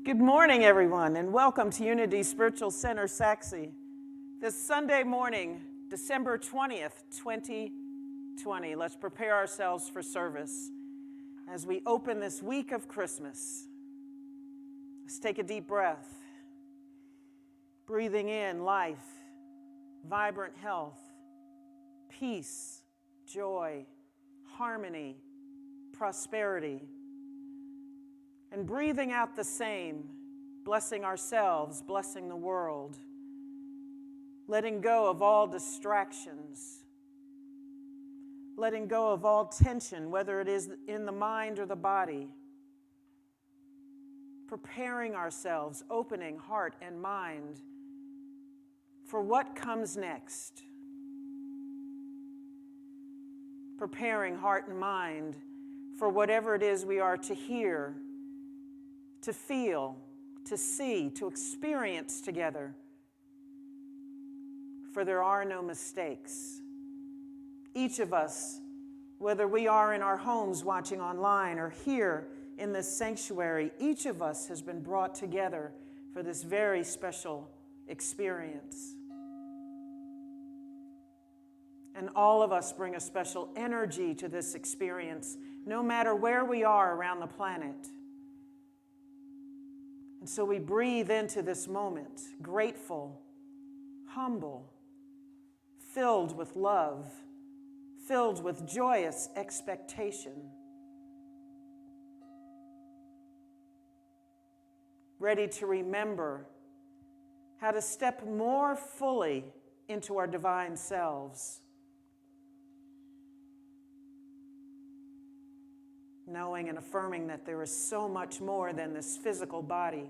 Good morning, everyone, and welcome to Unity Spiritual Center, Saxe. This Sunday morning, December 20th, 2020, let's prepare ourselves for service as we open this week of Christmas. Let's take a deep breath, breathing in life, vibrant health, peace, joy, harmony, prosperity. And breathing out the same, blessing ourselves, blessing the world, letting go of all distractions, letting go of all tension, whether it is in the mind or the body, preparing ourselves, opening heart and mind for what comes next, preparing heart and mind for whatever it is we are to hear, to feel, to see, to experience together. For there are no mistakes. Each of us, whether we are in our homes watching online or here in this sanctuary, each of us has been brought together for this very special experience. And all of us bring a special energy to this experience, no matter where we are around the planet. And so we breathe into this moment, grateful, humble, filled with love, filled with joyous expectation, ready to remember how to step more fully into our divine selves, knowing and affirming that there is so much more than this physical body,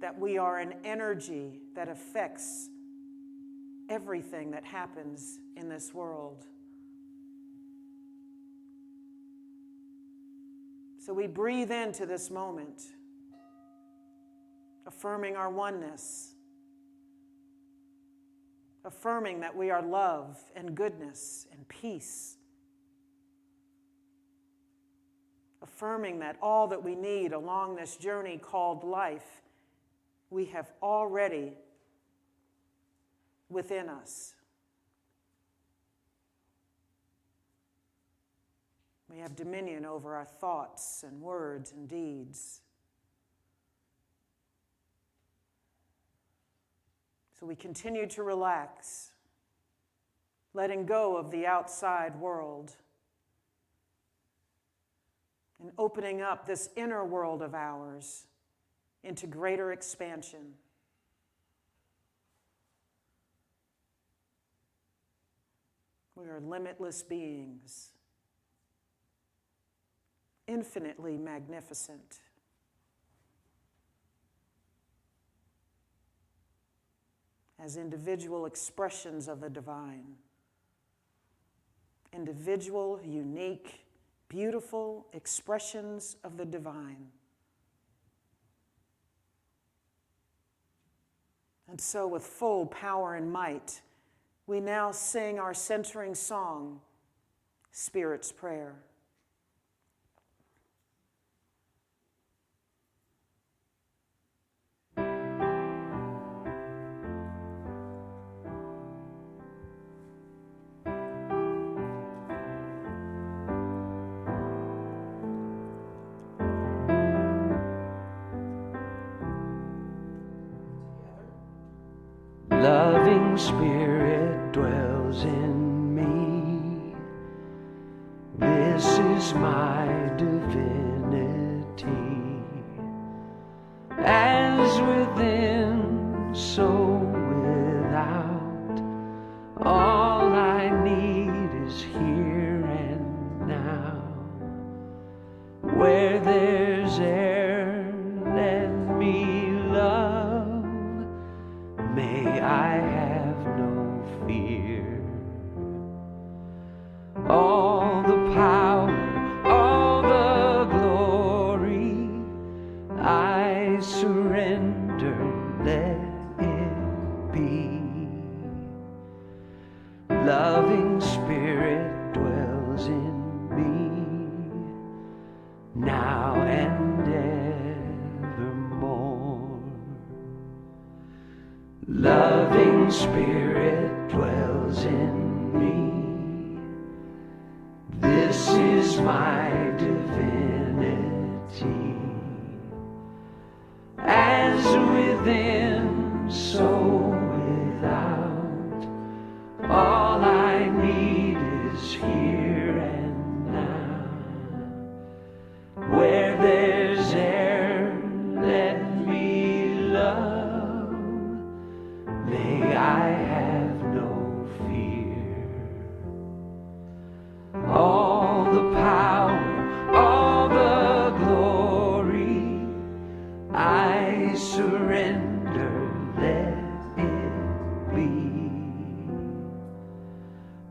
that we are an energy that affects everything that happens in this world. So we breathe into this moment, affirming our oneness, affirming that we are love and goodness and peace, affirming that all that we need along this journey called life, we have already within us. We have dominion over our thoughts and words and deeds. So we continue to relax, letting go of the outside world and opening up this inner world of ours into greater expansion. We are limitless beings, infinitely magnificent. As individual expressions of the divine, individual, unique, beautiful expressions of the divine. And so with full power and might, we now sing our centering song, Spirit's Prayer. Loving Spirit dwells in me. This is my divinity. As within, so without. All I need is here and now. Where there's air, let me love. May I have no fear. All the power, all the glory, I surrender, let it be. Loving Spirit dwells in me, now and evermore. loving Spirit dwells in me. This is my divinity. As within, so without, all I need is here and now. Where there's air, let me love. May I have no fear. All the power, all the glory, I surrender, let it be.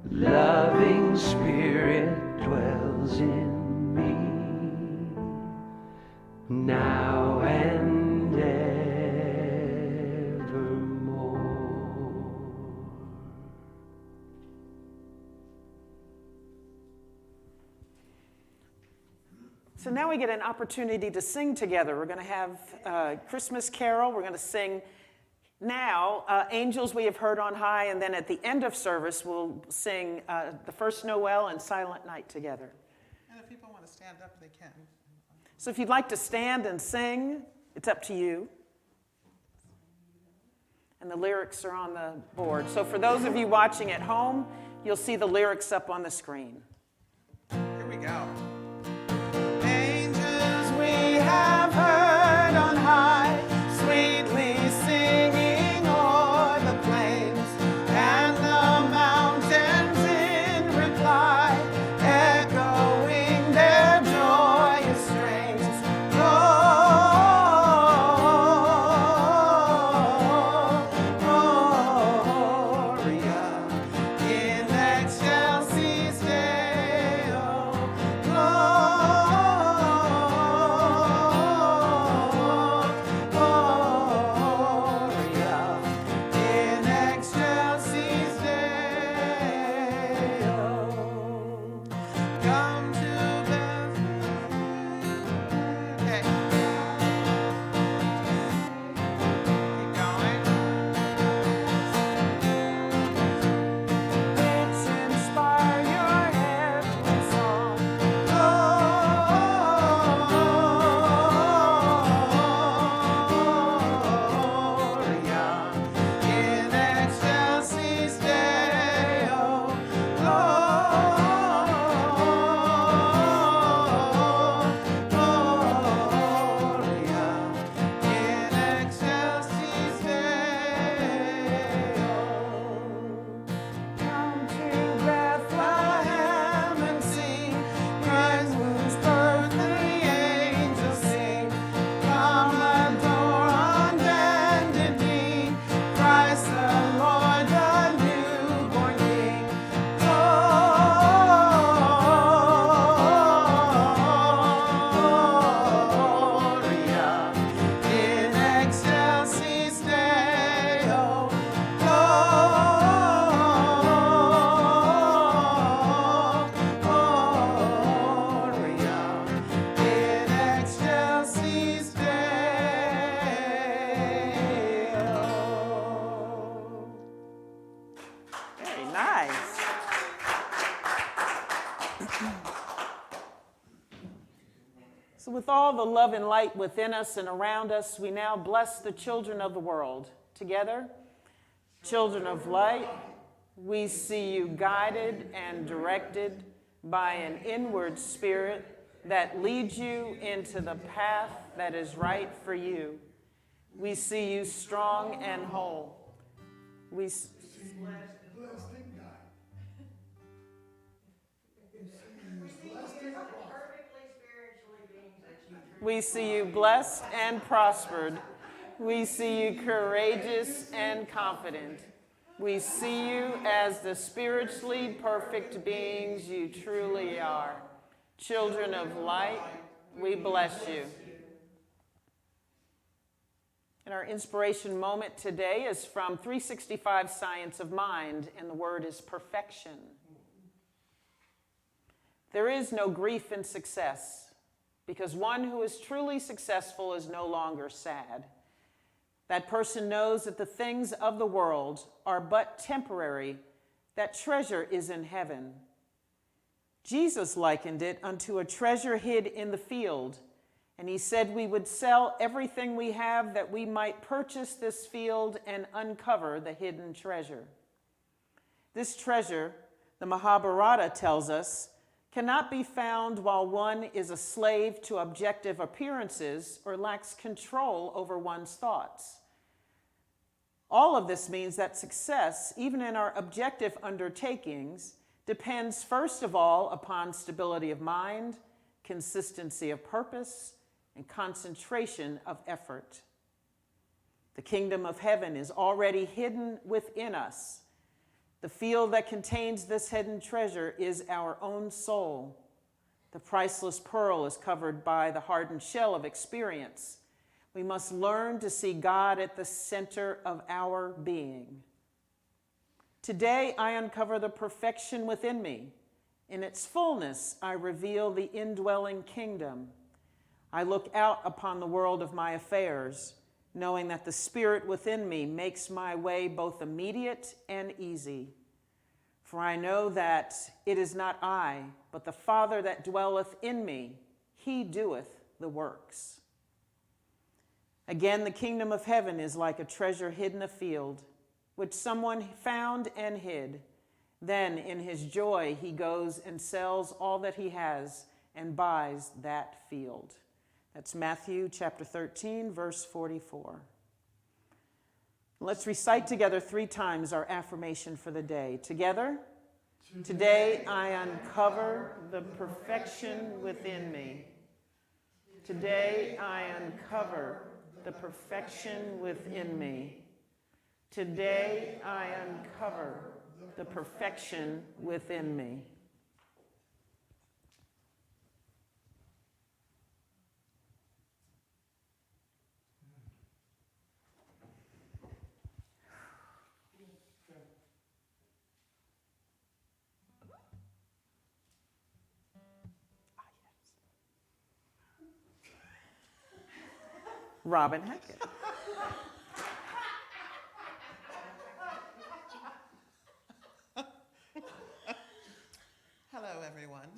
Loving Spirit dwells in me, now and evermore. So now we get an opportunity to sing together. We're going to have a Christmas carol. We're going to sing now Angels We Have Heard on High, and then at the end of service we'll sing the first Noel and Silent Night together. And if people want to stand up, they can. So if you'd like to stand and sing, it's up to you. And the lyrics are on the board. So for those of you watching at home, you'll see the lyrics up on the screen. Here we go. Angels we have heard on high, sweetly singing o'er the plains, and the mountains in reply, echoing their joyous strains. Gloria in excelsis Deo. Gloria in excelsis Deo. Come to Bethlehem. Okay. Keep going. Which inspire your heavenly song. Gloria in excelsis Deo. Gloria in excelsis Deo. Come to Bethlehem and sing, Christ whose birth the angels sing. Come adore on bended knee, Christ the Lord, the newborn King. Gloria in excelsis Deo. Gloria in excelsis Deo. Very nice. So with all the love and light within us and around us, we now bless the children of the world. Together, children of light, we see you guided and directed by an inward spirit that leads you into the path that is right for you. We see you strong and whole. We see you blessed and prospered. We see you courageous and confident. We see you as the spiritually perfect beings you truly are. Children of light, we bless you. And our inspiration moment today is from 365 Science of Mind, and the word is perfection. There is no grief in success, because one who is truly successful is no longer sad. That person knows that the things of the world are but temporary, that treasure is in heaven. Jesus likened it unto a treasure hid in the field, and he said we would sell everything we have that we might purchase this field and uncover the hidden treasure. This treasure, the Mahabharata tells us, cannot be found while one is a slave to objective appearances or lacks control over one's thoughts. All of this means that success, even in our objective undertakings, depends first of all upon stability of mind, consistency of purpose, and concentration of effort. The kingdom of heaven is already hidden within us. The field that contains this hidden treasure is our own soul. The priceless pearl is covered by the hardened shell of experience. We must learn to see God at the center of our being. Today, I uncover the perfection within me. In its fullness, I reveal the indwelling kingdom. I look out upon the world of my affairs, knowing that the Spirit within me makes my way both immediate and easy. For I know that it is not I, but the Father that dwelleth in me. He doeth the works. Again, the kingdom of heaven is like a treasure hid in a field, which someone found and hid. Then in his joy he goes and sells all that he has and buys that field. That's Matthew chapter 13, verse 44. Let's recite together 3 times our affirmation for the day. Together, today I uncover the perfection within me. Today I uncover the perfection within me. Today I uncover the perfection within me. Robin Hackett. Hello, everyone.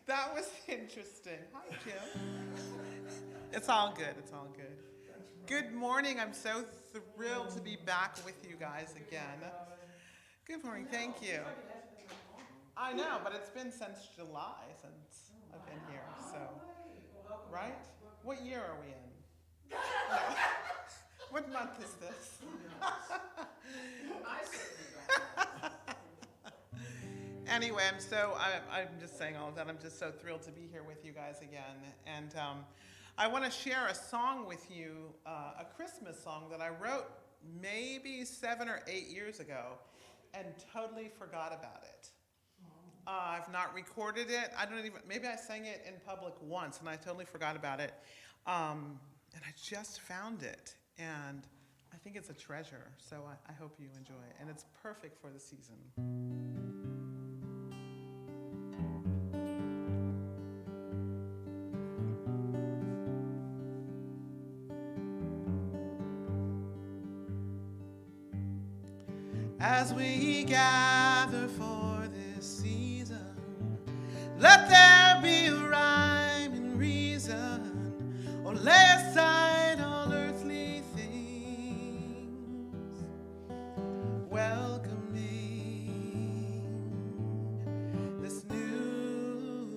That was interesting. Hi, Jim. It's all good. It's all good. Good morning. I'm so thrilled to be back with you guys again. Good morning. Thank you. I know, but it's been since July since I've been here. So, right? What year are we in? No. What month is this? Anyway, I'm just saying all of that. I'm just so thrilled to be here with you guys again. And I want to share a song with you, a Christmas song that I wrote maybe 7 or 8 years ago and totally forgot about it. I've not recorded it. Maybe I sang it in public once and I totally forgot about it. And I just found it. And I think it's a treasure. So I hope you enjoy it. And it's perfect for the season. As we gather for this season, let there be a rhyme and reason, or lay aside all earthly things, welcoming this new-born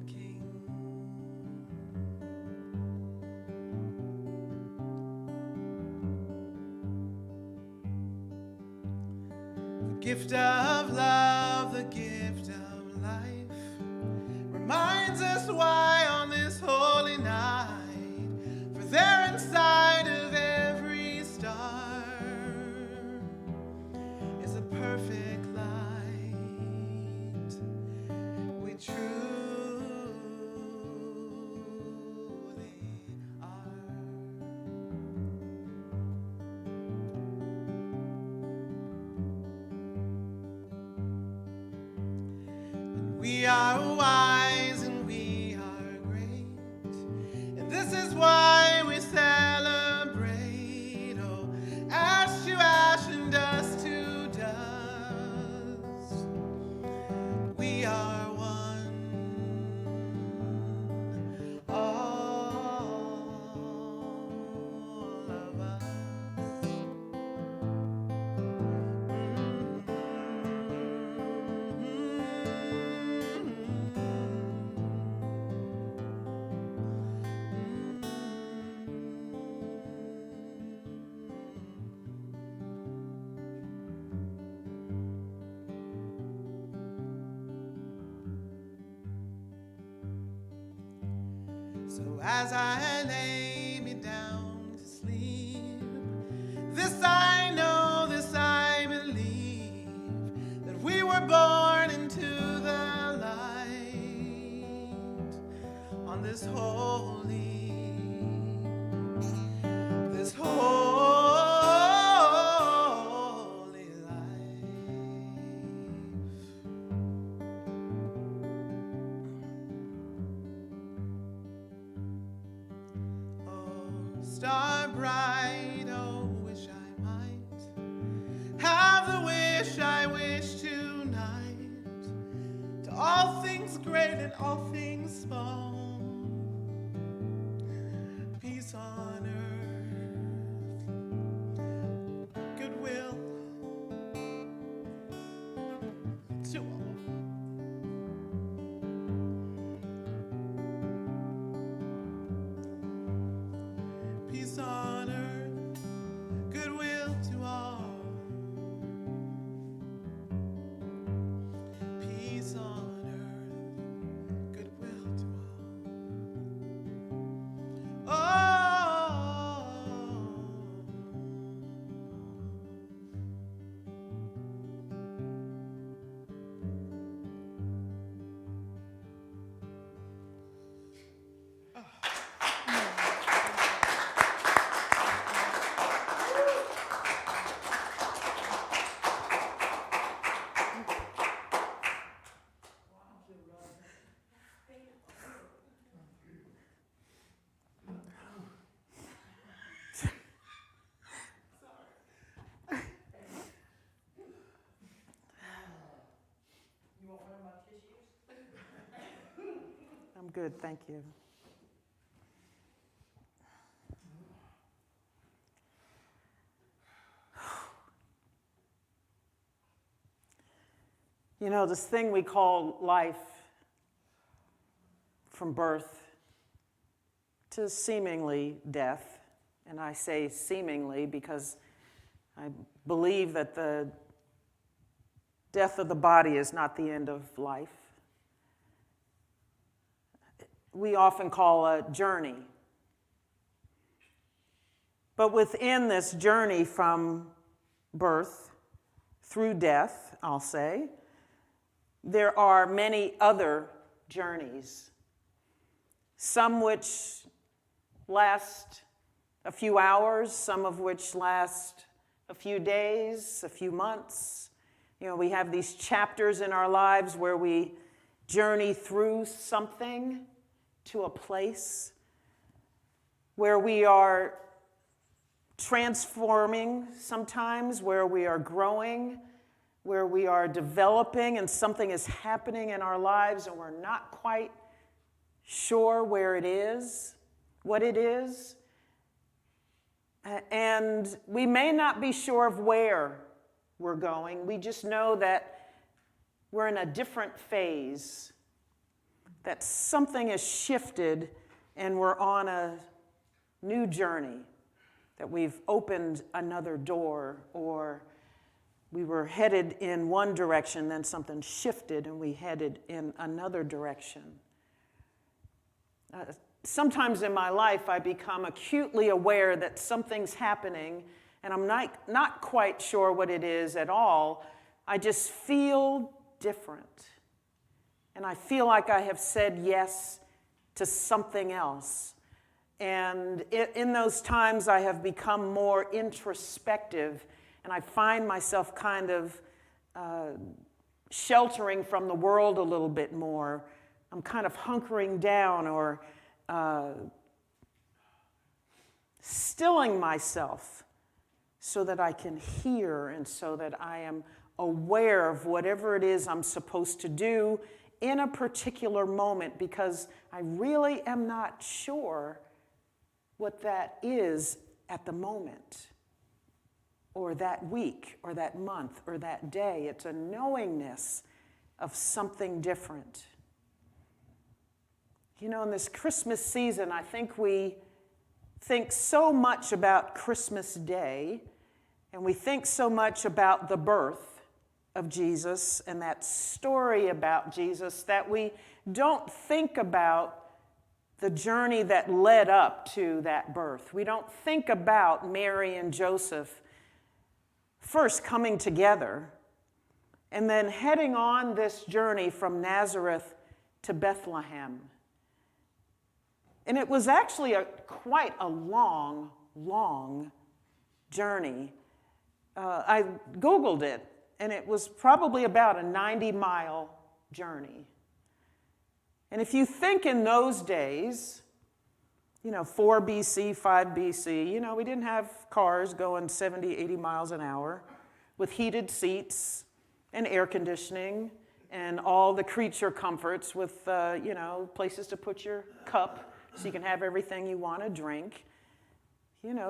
King. Gift of love, the gift of life, reminds us why on this holy night, for there inside of every star is a perfect light. We truly are. We are wise and we are So as I lay me down to sleep, this I know, this I believe, that we were born into the light on this holy life. Oh, star bright, oh, wish I might have the wish I wish tonight, to all things great and all things small, peace on earth, goodwill to all. Peace on earth, goodwill to all. Peace on earth, goodwill to all. I'm good, thank you. You know, this thing we call life, from birth to seemingly death, and I say seemingly because I believe that the death of the body is not the end of life. We often call a journey. But within this journey from birth through death, I'll say, there are many other journeys, some which last a few hours, some of which last a few days, a few months. You know, we have these chapters in our lives where we journey through something to a place where we are transforming sometimes, where we are growing, where we are developing, and something is happening in our lives and we're not quite sure where it is, what it is. And we may not be sure of where we're going. We just know that we're in a different phase, that something has shifted and we're on a new journey, that we've opened another door, or we were headed in one direction, then something shifted and we headed in another direction. Sometimes in my life I become acutely aware that something's happening and I'm not quite sure what it is at all. I just feel different. And I feel like I have said yes to something else. And in those times I have become more introspective, and I find myself kind of sheltering from the world a little bit more. I'm kind of hunkering down or stilling myself so that I can hear and so that I am aware of whatever it is I'm supposed to do in a particular moment, because I really am not sure what that is at the moment, or that week, or that month, or that day. It's a knowingness of something different. You know, in this Christmas season, I think we think so much about Christmas Day, and we think so much about the birth of Jesus and that story about Jesus, that we don't think about the journey that led up to that birth. We don't think about Mary and Joseph first coming together and then heading on this journey from Nazareth to Bethlehem. And it was actually quite a long, long journey. I Googled it, and it was probably about a 90-mile journey. And if you think in those days, 4 BC, 5 BC, we didn't have cars going 70, 80 miles an hour with heated seats and air conditioning and all the creature comforts with, places to put your cup so you can have everything you want to drink.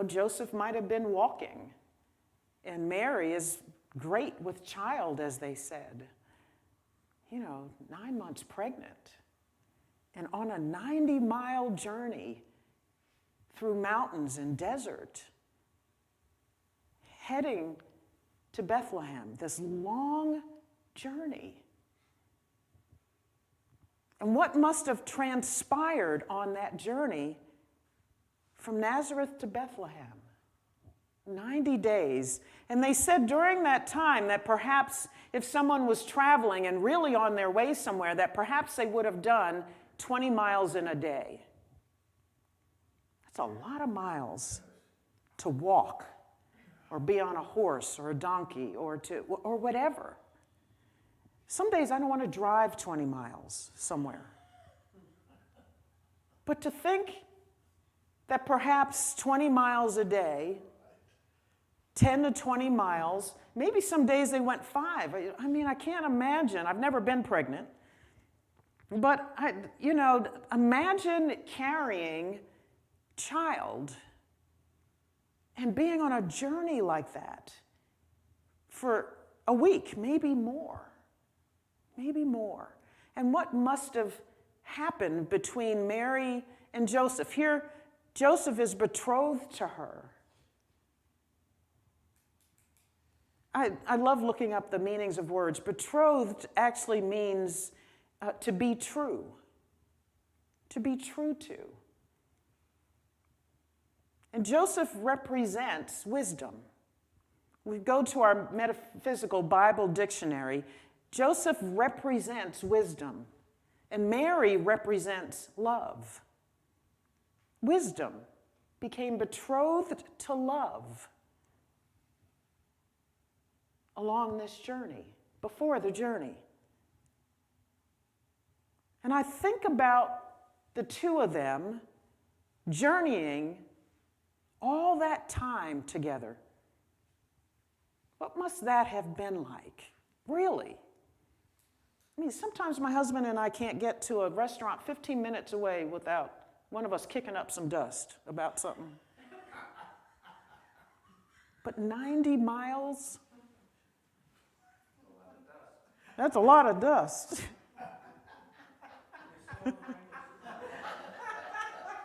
Joseph might have been walking. And Mary is great with child, as they said. 9 months pregnant. And on a 90-mile journey through mountains and desert, heading to Bethlehem, this long journey. And what must have transpired on that journey from Nazareth to Bethlehem? 90 days. And they said during that time that perhaps if someone was traveling and really on their way somewhere, that perhaps they would have done 20 miles in a day. That's a lot of miles to walk or be on a horse or a donkey or whatever. Some days I don't want to drive 20 miles somewhere. But to think that perhaps 20 miles a day, 10 to 20 miles, maybe some days they went 5. I can't imagine. I've never been pregnant. But, imagine carrying child and being on a journey like that for a week, maybe more. Maybe more. And what must have happened between Mary and Joseph? Here, Joseph is betrothed to her. I love looking up the meanings of words. Betrothed actually means to be true. To be true to. And Joseph represents wisdom. We go to our metaphysical Bible dictionary. Joseph represents wisdom, and Mary represents love. Wisdom became betrothed to love along this journey, before the journey. And I think about the two of them journeying all that time together. What must that have been like? Really? Sometimes my husband and I can't get to a restaurant 15 minutes away without one of us kicking up some dust about something. But 90 miles? That's a lot of dust.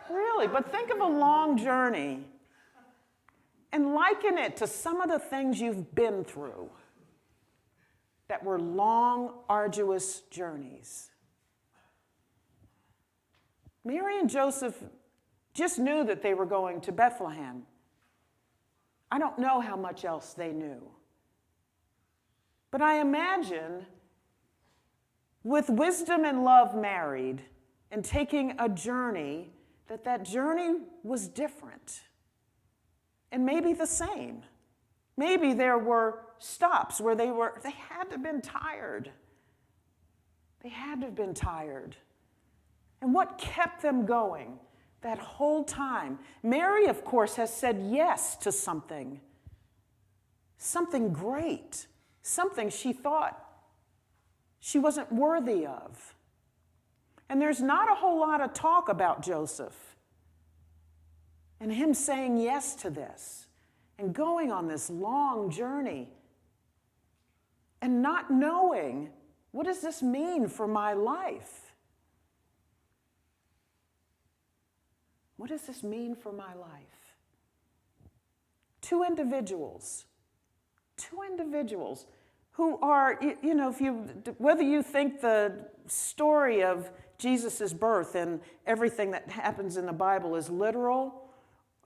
Really, but think of a long journey and liken it to some of the things you've been through that were long, arduous journeys. Mary and Joseph just knew that they were going to Bethlehem. I don't know how much else they knew. But I imagine with wisdom and love married and taking a journey, that journey was different and maybe the same. Maybe there were stops where they had to have been tired. They had to have been tired. And what kept them going that whole time? Mary, of course, has said yes to something great, something she thought she wasn't worthy of. And there's not a whole lot of talk about Joseph and him saying yes to this and going on this long journey and not knowing, what does this mean for my life? What does this mean for my life? Two individuals who are, whether you think the story of Jesus' birth and everything that happens in the Bible is literal,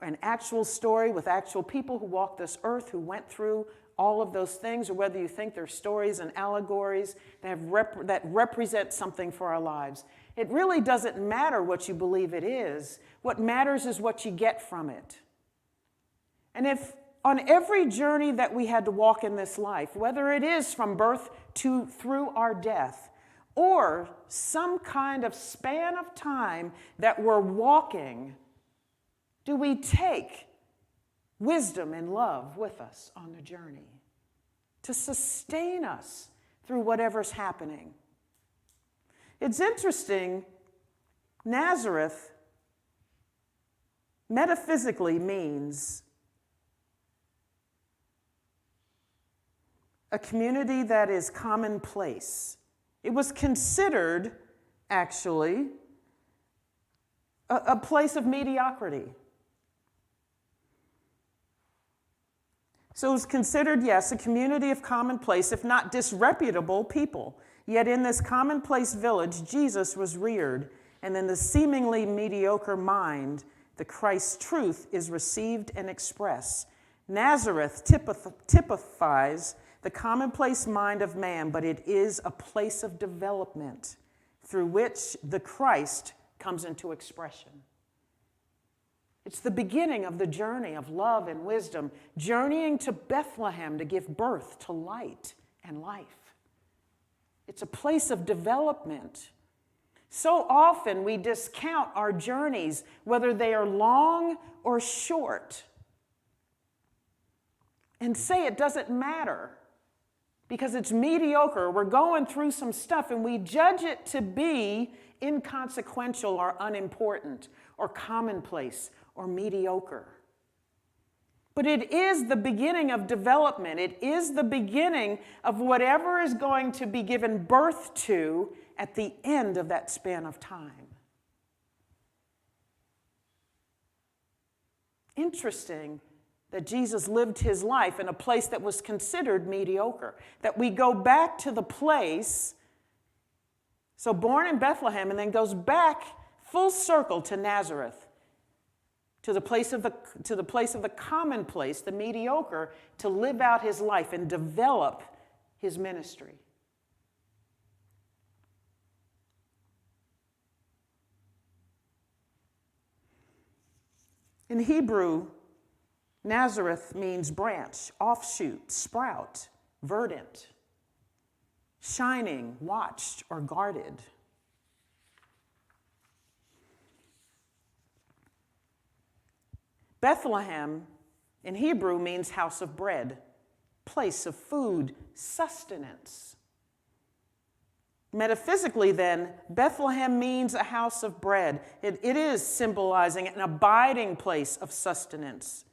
an actual story with actual people who walked this earth, who went through all of those things, or whether you think they're stories and allegories that represent something for our lives. It really doesn't matter what you believe it is. What matters is what you get from it. And if on every journey that we had to walk in this life, whether it is from birth to through our death, or some kind of span of time that we're walking, do we take wisdom and love with us on the journey to sustain us through whatever's happening? It's interesting, Nazareth metaphysically means a community that is commonplace. It was considered, actually, a place of mediocrity. So it was considered, yes, a community of commonplace, if not disreputable people. Yet in this commonplace village, Jesus was reared, and in the seemingly mediocre mind, the Christ's truth is received and expressed. Nazareth typifies the commonplace mind of man, but it is a place of development through which the Christ comes into expression. It's the beginning of the journey of love and wisdom, journeying to Bethlehem to give birth to light and life. It's a place of development. So often we discount our journeys, whether they are long or short, and say it doesn't matter because it's mediocre. We're going through some stuff and we judge it to be inconsequential or unimportant or commonplace or mediocre. But it is the beginning of development. It is the beginning of whatever is going to be given birth to at the end of that span of time. Interesting that Jesus lived his life in a place that was considered mediocre. That we go back to the place, so born in Bethlehem, and then goes back full circle to Nazareth, to the place of the commonplace, the mediocre, to live out his life and develop his ministry. In Hebrew, Nazareth means branch, offshoot, sprout, verdant, shining, watched, or guarded. Bethlehem in Hebrew means house of bread, place of food, sustenance. Metaphysically, then, Bethlehem means a house of bread. It is symbolizing an abiding place of sustenance.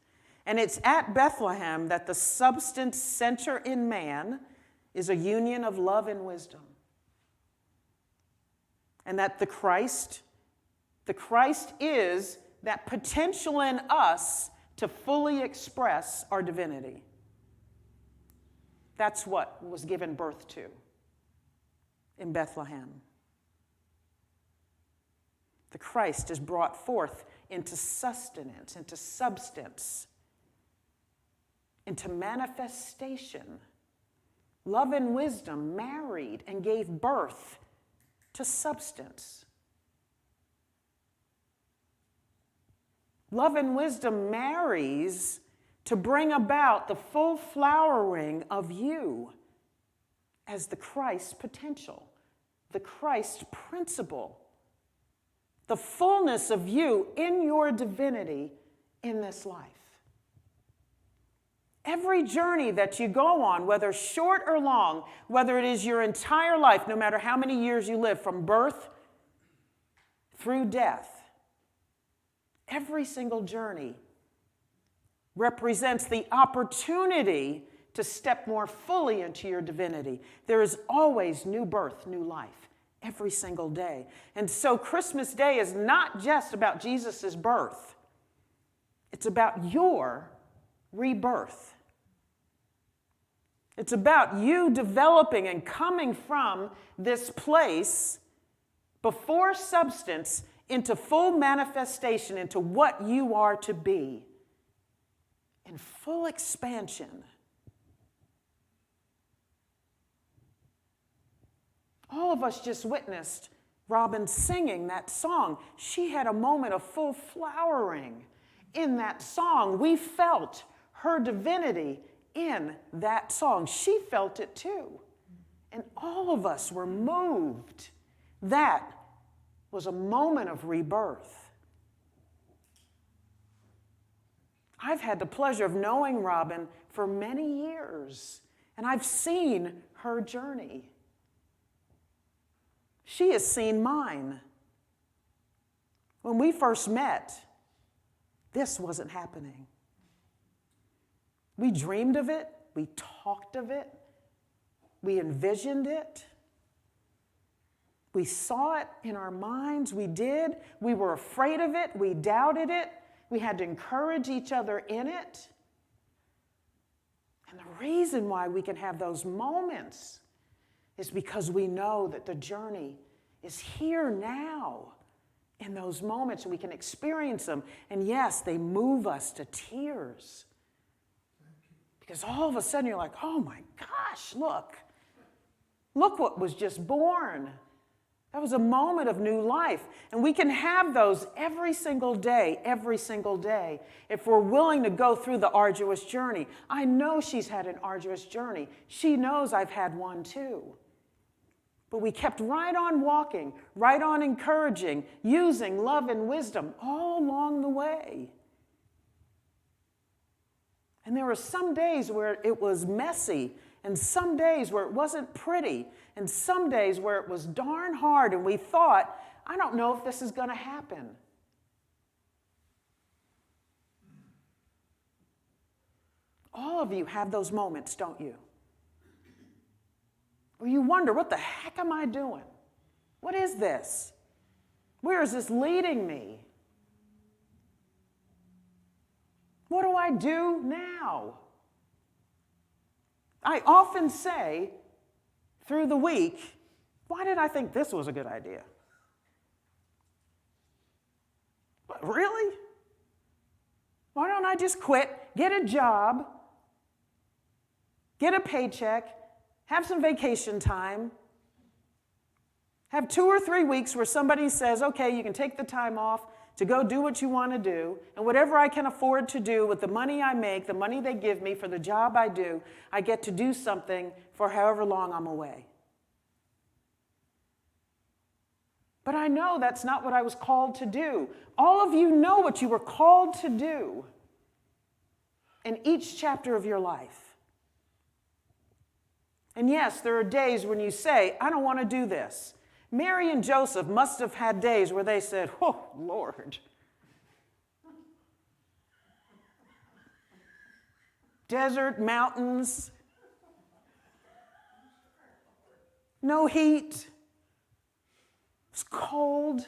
And it's at Bethlehem that the substance center in man is a union of love and wisdom. And that the Christ is that potential in us to fully express our divinity. That's what was given birth to in Bethlehem. The Christ is brought forth into sustenance, into substance, into manifestation. Love and wisdom married and gave birth to substance. Love and wisdom marries to bring about the full flowering of you as the Christ potential, the Christ principle, the fullness of you in your divinity in this life. Every journey that you go on, whether short or long, whether it is your entire life, no matter how many years you live, from birth through death, every single journey represents the opportunity to step more fully into your divinity. There is always new birth, new life, every single day. And so Christmas Day is not just about Jesus' birth. It's about your rebirth. It's about you developing and coming from this place before substance into full manifestation, into what you are to be, in full expansion. All of us just witnessed Robin singing that song. She had a moment of full flowering in that song. We felt her divinity in that song. She felt it too. And all of us were moved. That was a moment of rebirth. I've had the pleasure of knowing Robin for many years, and I've seen her journey. She has seen mine. When we first met, this wasn't happening. We dreamed of it, we talked of it, we envisioned it. We saw it in our minds, we did. We were afraid of it, we doubted it. We had to encourage each other in it. And the reason why we can have those moments is because we know that the journey is here now. In those moments, we can experience them. And yes, they move us to tears. Because all of a sudden you're like, oh my gosh, look what was just born. That was a moment of new life. And we can have those every single day, if we're willing to go through the arduous journey. I know she's had an arduous journey. She knows I've had one too. But we kept right on walking, right on encouraging, using love and wisdom all along the way. And there were some days where it was messy, and some days where it wasn't pretty, and some days where it was darn hard, and we thought, I don't know if this is going to happen. All of you have those moments, don't you? Where you wonder, what the heck am I doing? What is this? Where is this leading me? What do I do now? I often say through the week, why did I think this was a good idea? What, really? Why don't I just quit, get a job, get a paycheck, have some vacation time, have 2 or 3 weeks where somebody says, okay, you can take the time off to go do what you want to do, and whatever I can afford to do with the money I make, the money they give me for the job I do, I get to do something for however long I'm away. But I know that's not what I was called to do. All of you know what you were called to do in each chapter of your life. And yes, there are days when you say, I don't want to do this. Mary and Joseph must have had days where they said, oh, Lord. Desert, mountains, no heat, it's cold.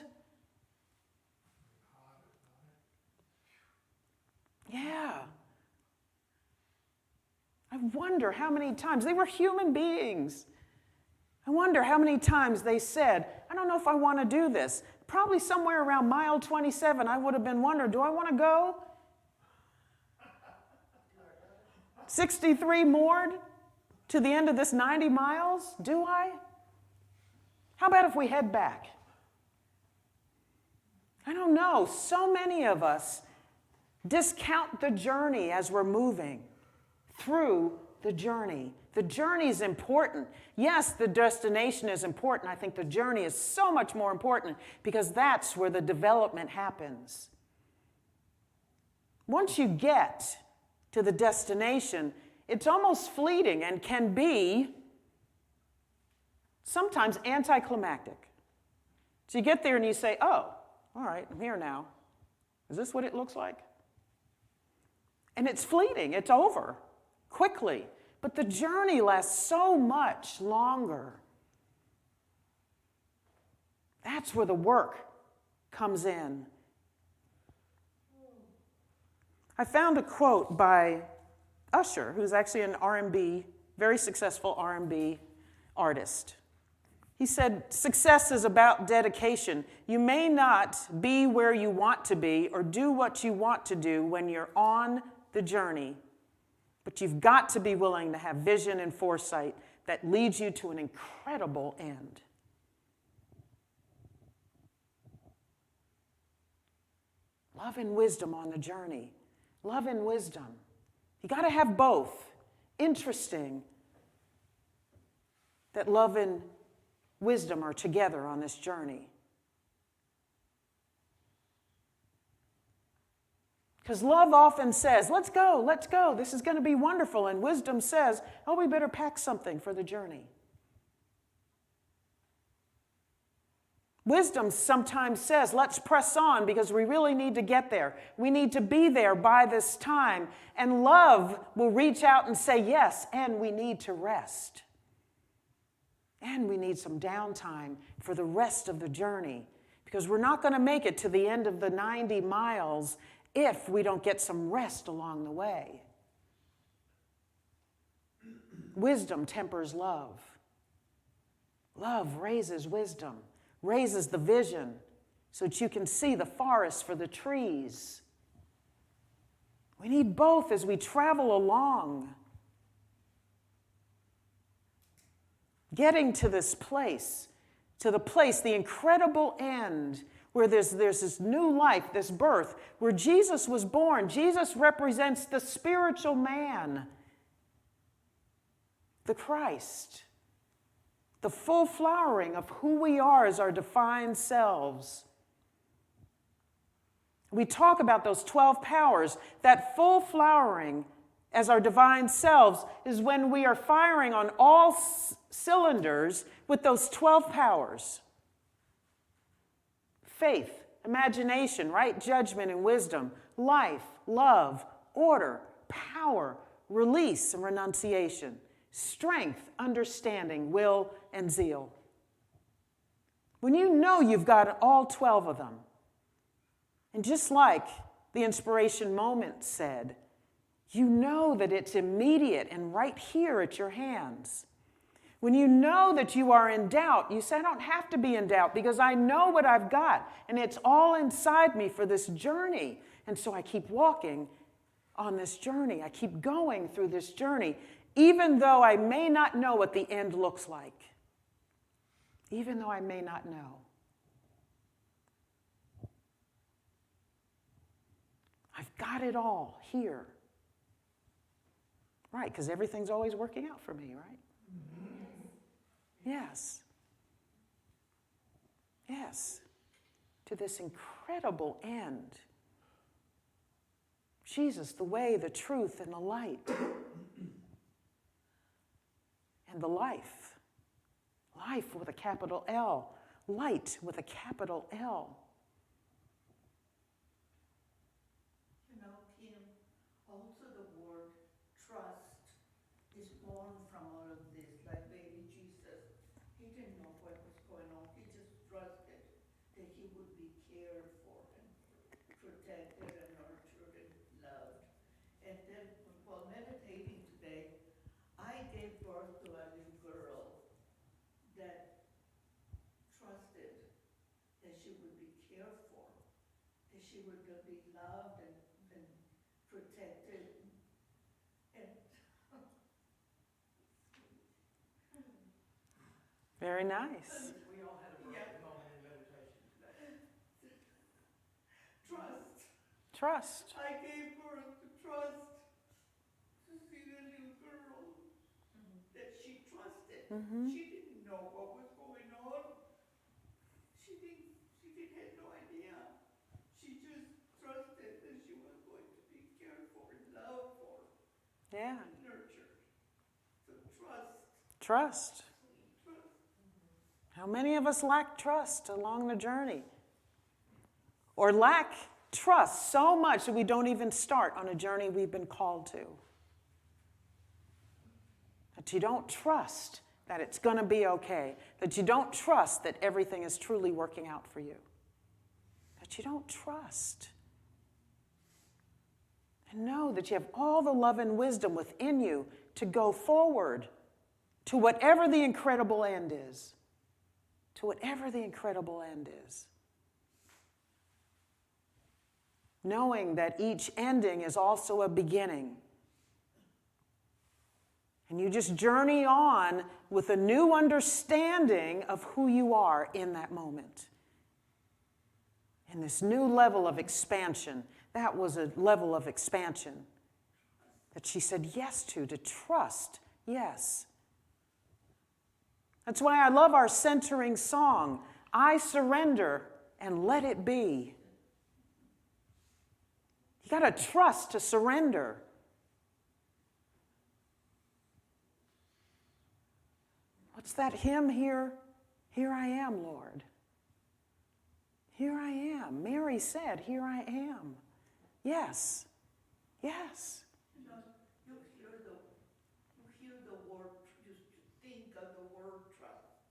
Yeah. I wonder how many times, they were human beings. I wonder how many times they said, I don't know if I want to do this. Probably somewhere around mile 27, I would have been wondering, do I want to go? 63 moored to the end of this 90 miles? Do I? How about if we head back? I don't know. So many of us discount the journey as we're moving through the journey. The journey is important. Yes, the destination is important. I think the journey is so much more important because that's where the development happens. Once you get to the destination, it's almost fleeting and can be sometimes anticlimactic. So you get there and you say, oh, all right, I'm here now. Is this what it looks like? And it's fleeting. It's over quickly. But the journey lasts so much longer. That's where the work comes in. I found a quote by Usher, who's actually an R&B, very successful R&B artist. He said, success is about dedication. You may not be where you want to be or do what you want to do when you're on the journey, but you've got to be willing to have vision and foresight that leads you to an incredible end. Love and wisdom on the journey. Love and wisdom. You got to have both. Interesting that love and wisdom are together on this journey. Because love often says, let's go, this is going to be wonderful. And wisdom says, oh, we better pack something for the journey. Wisdom sometimes says, let's press on because we really need to get there. We need to be there by this time. And love will reach out and say, yes, and we need to rest. And we need some downtime for the rest of the journey because we're not going to make it to the end of the 90 miles if we don't get some rest along the way. Wisdom tempers love. Love raises wisdom, raises the vision so that you can see the forest for the trees. We need both as we travel along. Getting to this place, the incredible end, where there's this new life, this birth, where Jesus was born. Jesus represents the spiritual man, the Christ, the full flowering of who we are as our defined selves. We talk about those 12 powers. That full flowering as our divine selves is when we are firing on all cylinders with those 12 powers. Faith, imagination, right judgment and wisdom, life, love, order, power, release and renunciation, strength, understanding, will, and zeal. When you know you've got all 12 of them, and just like the inspiration moment said, you know that it's immediate and right here at your hands. When you know that you are in doubt, you say, I don't have to be in doubt because I know what I've got, and it's all inside me for this journey. And so I keep walking on this journey. I keep going through this journey, even though I may not know what the end looks like. Even though I may not know. I've got it all here. Right, because everything's always working out for me, right? Yes. Yes. To this incredible end. Jesus, the way, the truth, and the light. And the life. Life with a capital L. Light with a capital L. You know, Kim, also the word trust is born from all of this. Like baby Jesus, he didn't know what was going on. He just trusted that he would be cared for and protected and nurtured and loved. And then while meditating today, I gave birth to a little girl that trusted that she would be cared for, that she would be loved and protected. And Very nice. We all had a birthday moment in meditation today. trust. Trust. I gave birth to trust. To see the little girl that she trusted. She didn't know what was going on. She had no idea. She just trusted that she was going to be cared for and loved for Yeah. and nurtured. So trust. Trust. How many of us lack trust along the journey? Or lack trust so much that we don't even start on a journey we've been called to? That you don't trust that it's going to be okay. That you don't trust that everything is truly working out for you. That you don't trust. And know that you have all the love and wisdom within you to go forward to whatever the incredible end is. to whatever the incredible end is. Knowing that each ending is also a beginning. And you just journey on with a new understanding of who you are in that moment. In this new level of expansion. That was a level of expansion that she said yes to trust, yes. That's why I love our centering song, I surrender and let it be. You got to trust to surrender. What's that hymn here? Here I am, Lord. Here I am. Mary said, here I am. Yes. Yes. You know, you hear the word, you think of the word trust.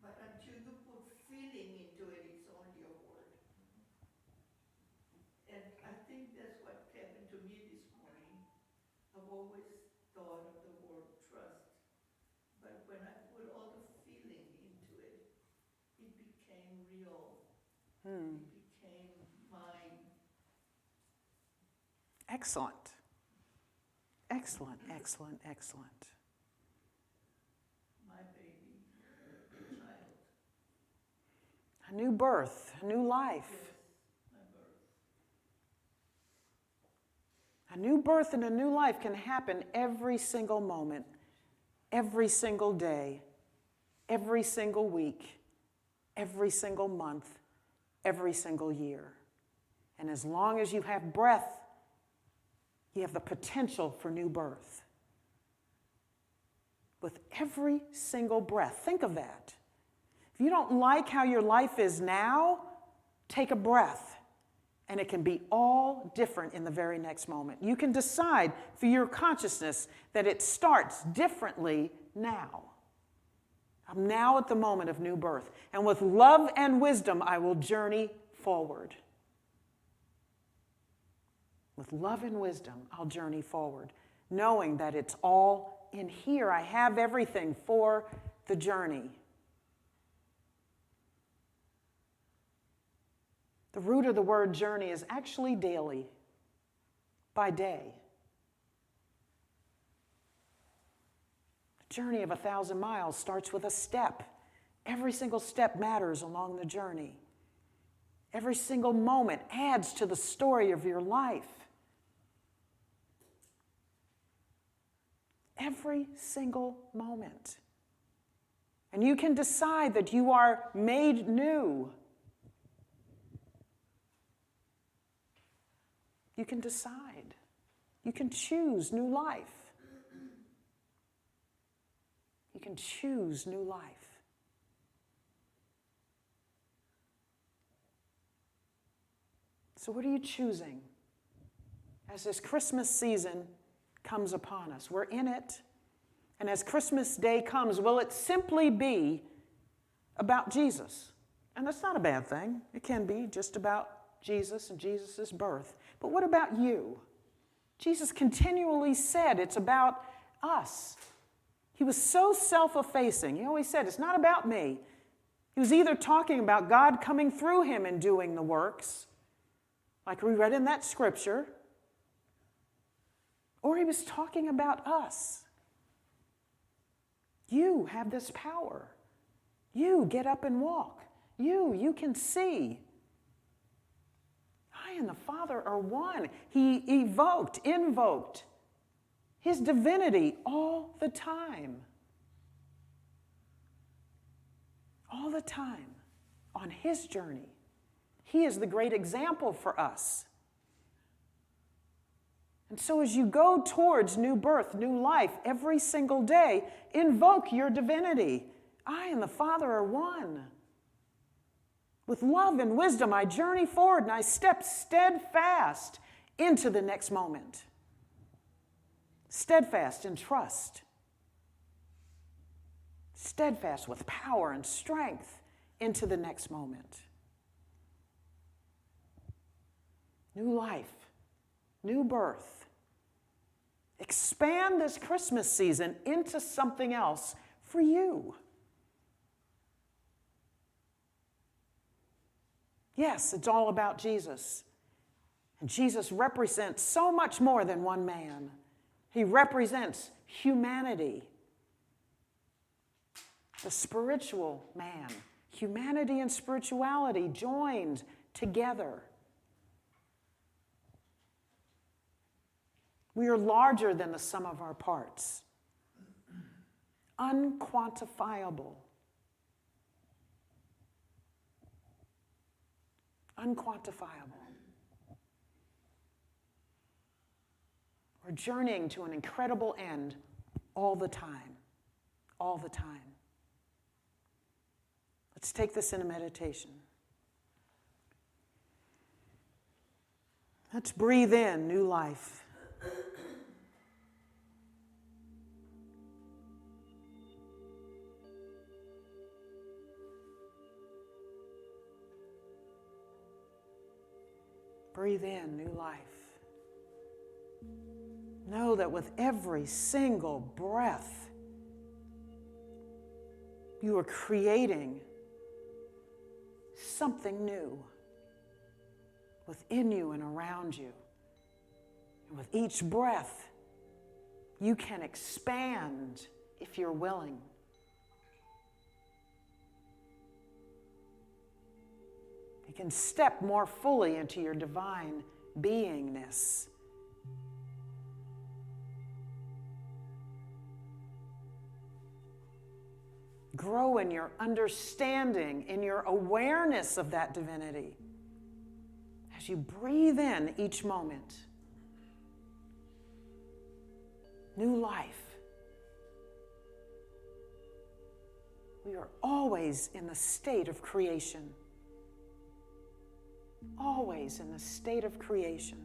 But until you put feeling into it, it's only a word. And I think that's what happened to me this morning. I've always thought of the word trust. But when I put all the feeling into it, it became real. It became mine. Excellent. Excellent, excellent, excellent. My baby, child. A new birth, a new life. Yes, my birth. A new birth and a new life can happen every single moment, every single day, every single week, every single month, every single year. And as long as you have breath, you have the potential for new birth. With every single breath. Think of that. If you don't like how your life is now, take a breath. And it can be all different in the very next moment. You can decide for your consciousness that it starts differently now. I'm now at the moment of new birth. And with love and wisdom, I will journey forward. With love and wisdom, I'll journey forward, knowing that it's all in here. I have everything for the journey. The root of the word journey is actually daily, by day. The journey of 1,000 miles starts with a step. Every single step matters along the journey. Every single moment adds to the story of your life. Every single moment. And you can decide that you are made new. You can decide. You can choose new life. You can choose new life. So what are you choosing as this Christmas season comes upon us? We're in it. And as Christmas Day comes, will it simply be about Jesus? And that's not a bad thing. It can be just about Jesus and Jesus' birth. But what about you? Jesus continually said it's about us. He was so self-effacing. He always said, it's not about me. He was either talking about God coming through him and doing the works, like we read in that scripture, or he was talking about us. You have this power. You get up and walk. You can see. I and the Father are one. He invoked his divinity all the time. All the time on his journey. He is the great example for us. And so as you go towards new birth, new life, every single day, invoke your divinity. I and the Father are one. With love and wisdom, I journey forward and I step steadfast into the next moment. Steadfast in trust. Steadfast with power and strength into the next moment. New life, new birth. Expand this Christmas season into something else for you. Yes, it's all about Jesus. And Jesus represents so much more than one man. He represents humanity, the spiritual man. Humanity and spirituality joined together. We are larger than the sum of our parts. Unquantifiable. Unquantifiable. We're journeying to an incredible end all the time. All the time. Let's take this in a meditation. Let's breathe in new life. Breathe in new life. Know that with every single breath, you are creating something new within you and around you. And with each breath, you can expand if you're willing. You can step more fully into your divine beingness. Grow in your understanding, in your awareness of that divinity as you breathe in each moment. New life. We are always in the state of creation. Always in the state of creation.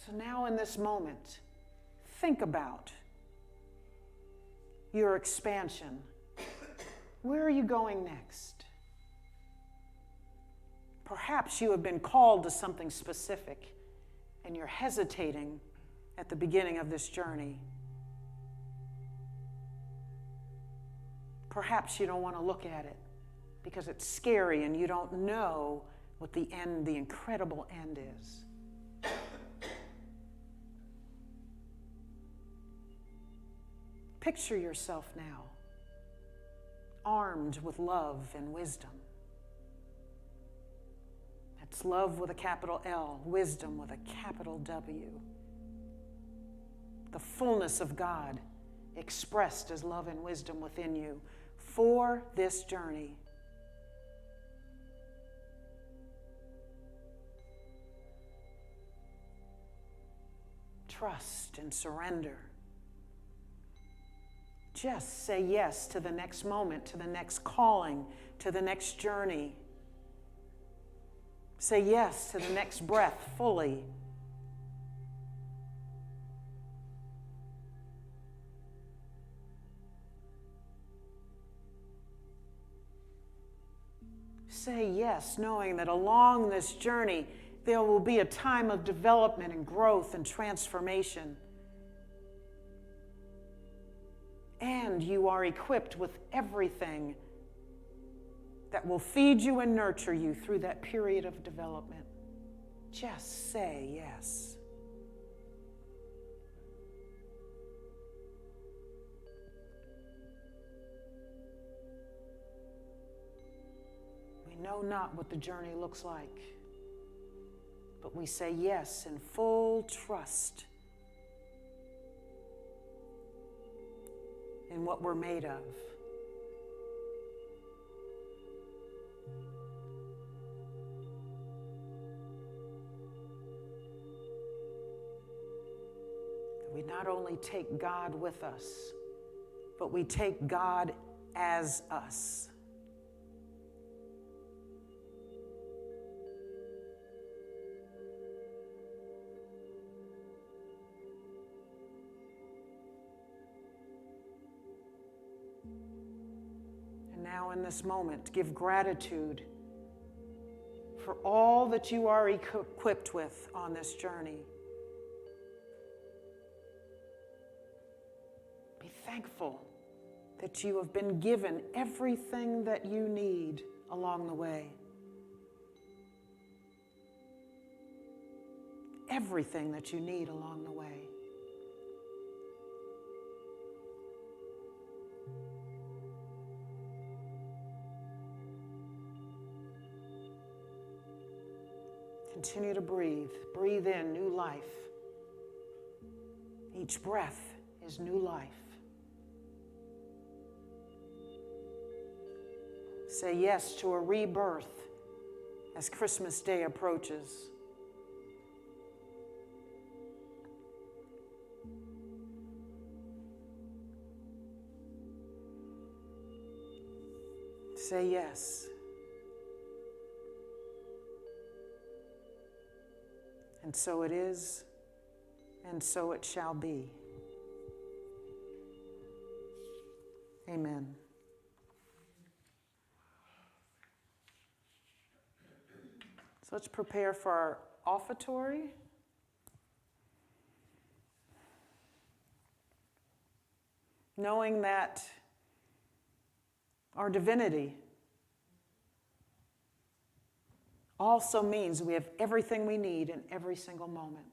So now in this moment, think about your expansion. Where are you going next? Perhaps you have been called to something specific and you're hesitating at the beginning of this journey. Perhaps you don't want to look at it because it's scary and you don't know what the end, the incredible end is. Picture yourself now, armed with love and wisdom. That's love with a capital L, wisdom with a capital W. The fullness of God expressed as love and wisdom within you for this journey. Trust and surrender. Just say yes to the next moment, to the next calling, to the next journey. Say yes to the next breath fully. Say yes, knowing that along this journey, there will be a time of development and growth and transformation. And you are equipped with everything that will feed you and nurture you through that period of development. Just say yes. We know not what the journey looks like, but we say yes in full trust in what we're made of. We not only take God with us, but we take God as us. Now in this moment, give gratitude for all that you are equipped with on this journey. thankful that you have been given everything that you need along the way. Everything that you need along the way. Continue to breathe. Breathe in new life. Each breath is new life. Say yes to a rebirth as Christmas Day approaches. Say yes. And so it is, and so it shall be. Amen. So let's prepare for our offertory. Knowing that our divinity also means we have everything we need in every single moment.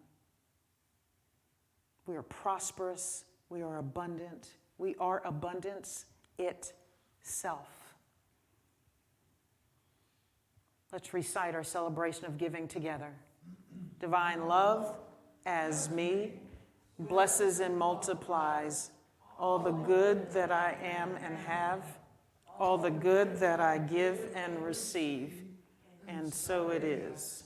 We are prosperous. We are abundant. We are abundance itself. Let's recite our celebration of giving together. Divine love, as me, blesses and multiplies all the good that I am and have, all the good that I give and receive. And so it is.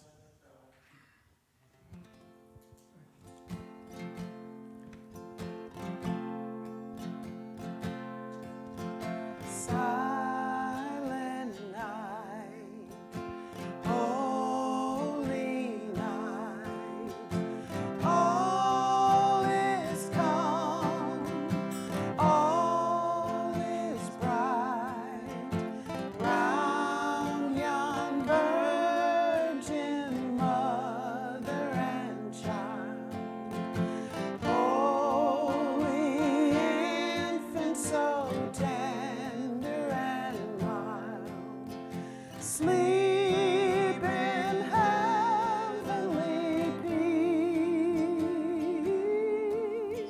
Silent night, holy night, all is calm, all is bright, round yon virgin mother and child, holy infant so tender and mild, sleep in heavenly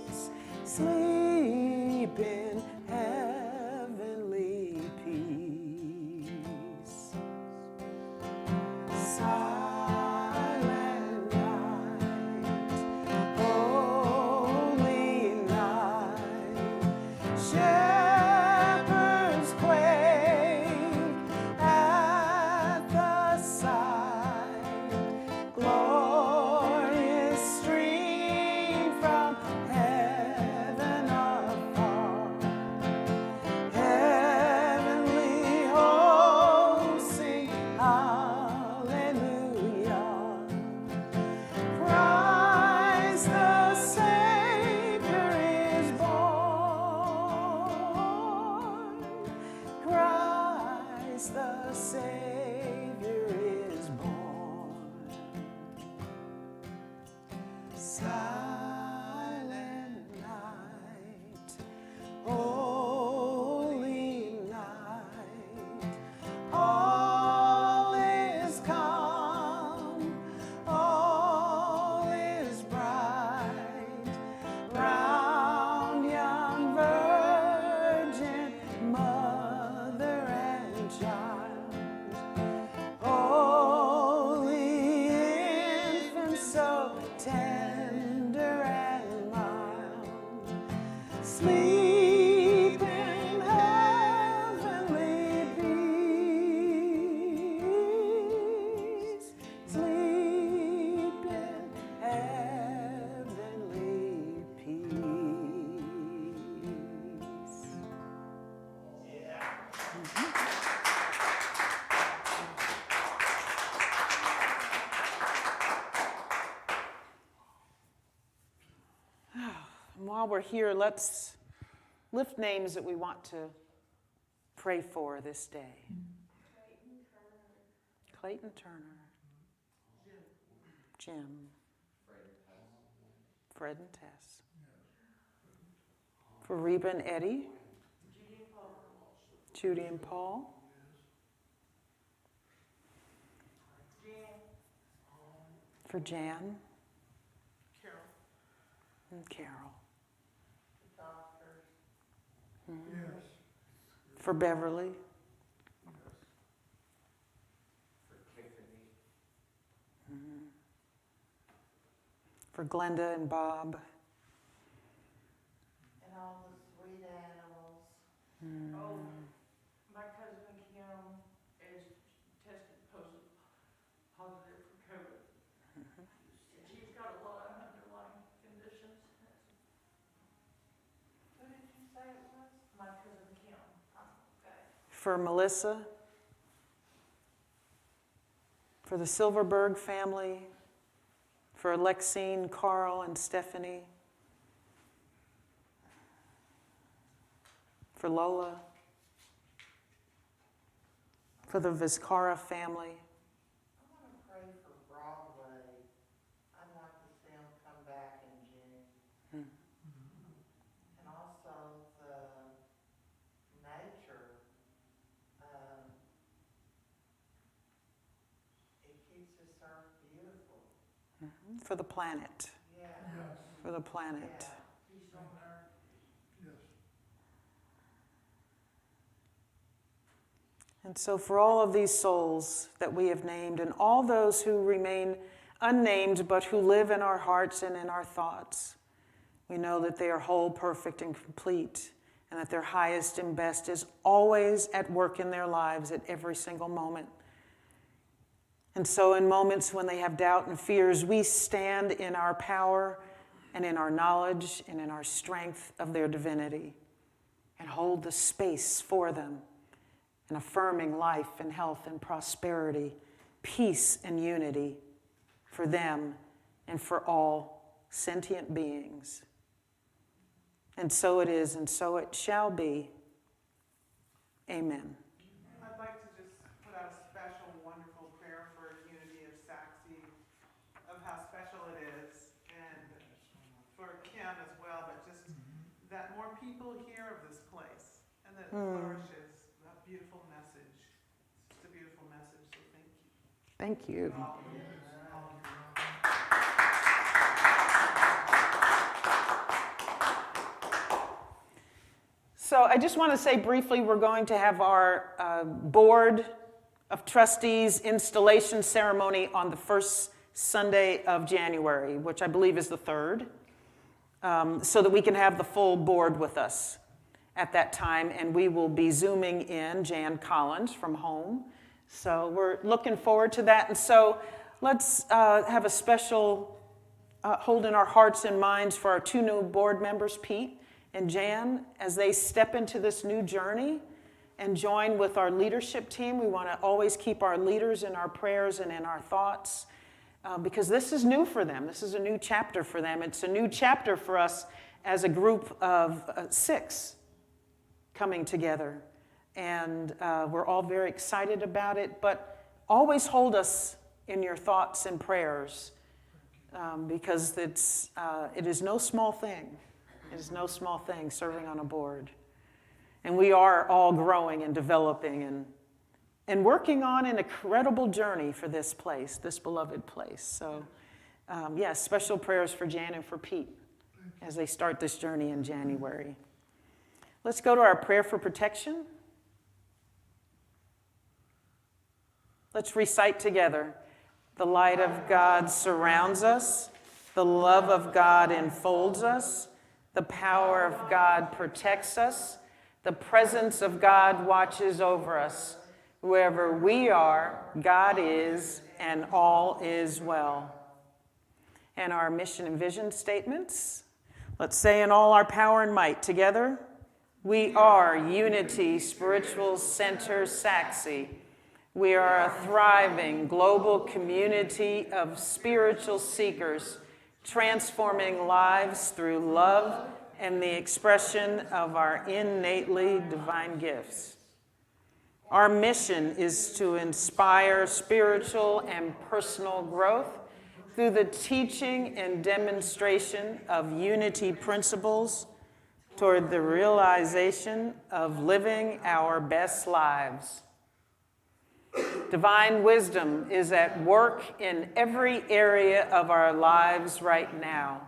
peace, sleep in heavenly peace. Silent night, holy night, shepherds quake at the sight, glorious stream from heaven afar, heavenly hosts sing hallelujah. Christ the Savior is born. Christ the Savior is born. Silent night, holy night, all is calm, all is bright, round yon virgin mother and child, holy infant so tender and mild, sleep in heavenly peace, sleep in heavenly peace. And while we're here, let's lift names that we want to pray for this day. Clayton Turner. Jim. Fred and Tess. For Reba and Eddie. Judy and Paul. For Jan. Carol. And Carol. Yes. For Beverly. For Glenda and Bob. And all the sweet animals. Oh, my cousin Kim is tested positive for COVID. She's got a lot of underlying conditions. Who did you say it was? My cousin Kim. Okay. For Melissa. For the Silverberg family. For Alexine, Carl, and Stephanie. For Lola. For the Vizcara family. I want to pray for Broadway. I'd like to see them come back in June. And also the nature, it keeps this earth beautiful. For the planet. Yeah. Yes. For the planet. Yeah. Peace on earth. Yes. And so for all of these souls that we have named and all those who remain unnamed but who live in our hearts and in our thoughts, we know that they are whole, perfect, and complete, and that their highest and best is always at work in their lives at every single moment. And so in moments when they have doubt and fears, we stand in our power and in our knowledge and in our strength of their divinity and hold the space for them, and affirming life and health and prosperity, peace and unity for them and for all sentient beings. And so it is, and so it shall be. Amen. I'd like to just put out a special, wonderful prayer for unity of Saxe, of how special it is, and for Kim as well, but just that more people hear of this place and that it flourishes. That beautiful message. It's just a beautiful message, so thank you. Thank you. All of you. All of you. So I just want to say briefly, we're going to have our Board of Trustees installation ceremony on the first Sunday of January, which I believe is the 3rd, so that we can have the full board with us at that time. And we will be Zooming in Jan Collins from home. So we're looking forward to that. And so let's have a special hold in our hearts and minds for our 2 new board members, Pete and Jan, as they step into this new journey and join with our leadership team. We want to always keep our leaders in our prayers and in our thoughts, because this is new for them. This is a new chapter for them. It's a new chapter for us as a group of 6 coming together. And we're all very excited about it, but always hold us in your thoughts and prayers, because it is no small thing. It is no small thing serving on a board. And we are all growing and developing and working on an incredible journey for this place, this beloved place. So, yes, special prayers for Jan and for Pete as they start this journey in January. Let's go to our prayer for protection. Let's recite together. The light of God surrounds us. The love of God enfolds us. The power of God protects us. The presence of God watches over us. Wherever we are, God is, and all is well. And our mission and vision statements. Let's say in all our power and might together. We are Unity Spiritual Center Saxe. We are a thriving global community of spiritual seekers, transforming lives through love and the expression of our innately divine gifts. Our mission is to inspire spiritual and personal growth through the teaching and demonstration of unity principles, toward the realization of living our best lives. Divine wisdom is at work in every area of our lives right now.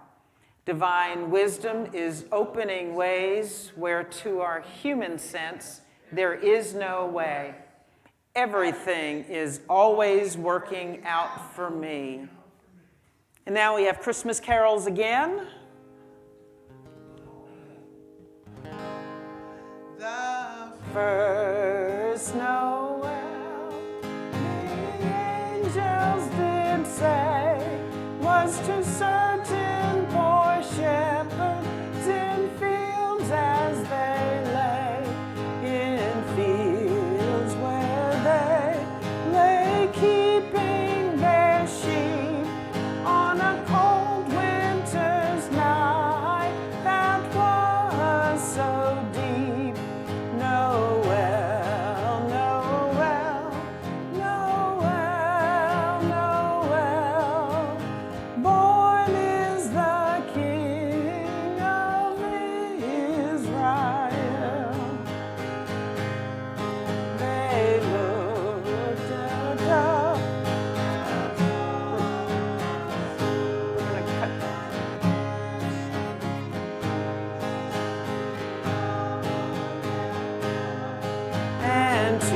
Divine wisdom is opening ways where, to our human sense, there is no way. Everything is always working out for me. And now we have Christmas carols again. The First Noel, the angels did say, was to certain poor shepherds in fields as they lay, in fields where they lay keeping their sheep on a cold winter's night that was so deep. Noel, Noel, Noel, Noel, born is the King of Israel. They looked up. We're going to cut that. And to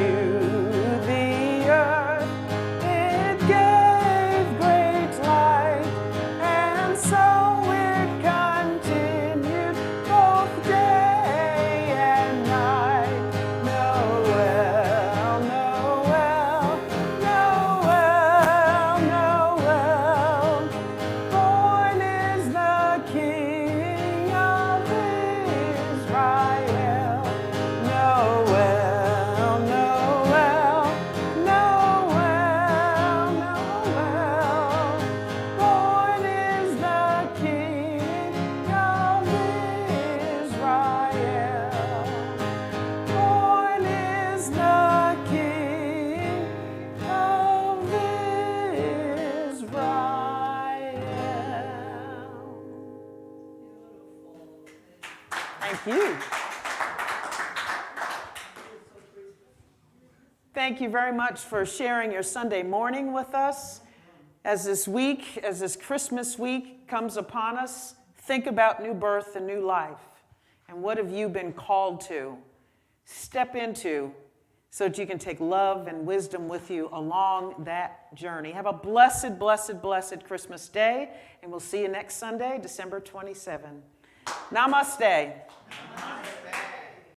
the earth it gave great light, and so it continued both day and night. Noel, Noel, Noel, Noel, born is the King of Israel. Noel, Noel, Noel, Noel, born is the King of Israel. Born is the King of Israel. Thank you. Thank you very much for sharing your Sunday morning with us. As this Christmas week comes upon us, think about new birth and new life. And what have you been called to step into so that you can take love and wisdom with you along that journey. Have a blessed, blessed, blessed Christmas day, and we'll see you next Sunday, December 27. Namaste.